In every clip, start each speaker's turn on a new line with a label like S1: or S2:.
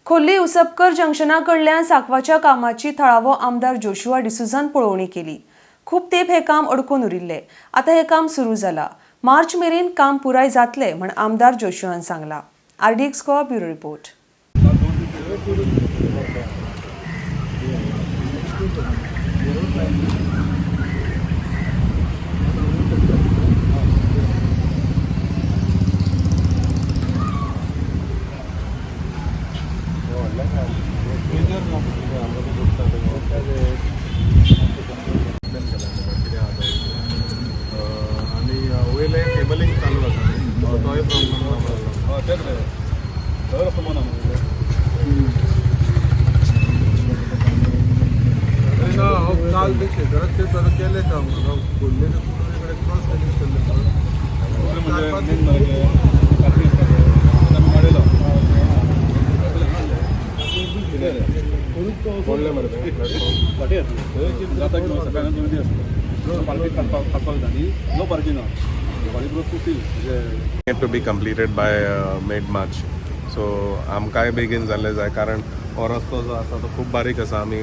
S1: खोर्ली उसपकर जंक्शना कडल्यान सांकवाच्या कामाची थळावो आमदार जोशुआ डिसूझान पळोवणी केली। खूप तेंप हे काम अडकून उरिल्ले। आता हे काम सुरू जाला। मार्च मेरेन काम पुराय जातले म्हण आमदार जोशुआन सांगला। RDX को ब्युरो रिपोर्ट।
S2: आणि वयले केबलिंग चालू आसा तोय काल ते शेजारात ते जरा केले काम खोल्ले cross connect
S3: to be completed by mid-March. So आमकांय बेगीन जाल्ले जाय कारण हो रस्तो जो आसा तो खूब बारीक आसा। आमी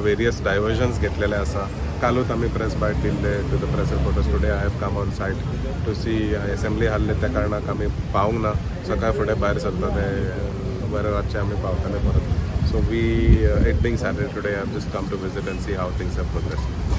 S3: वेरियस डायवर्जन्स घेतलेले आसा। कालूच आमी प्रेस बायट दिल्ले to the press reporters. Today I have come on site to see assembly हाल्ले त्या कारणाक आमी पावूंक ना। सकाळ फुडें भायर सरता ते बरें रातचे आमी पावतले परत। So it being Saturday today, I've just come to visit and see how things have progressed.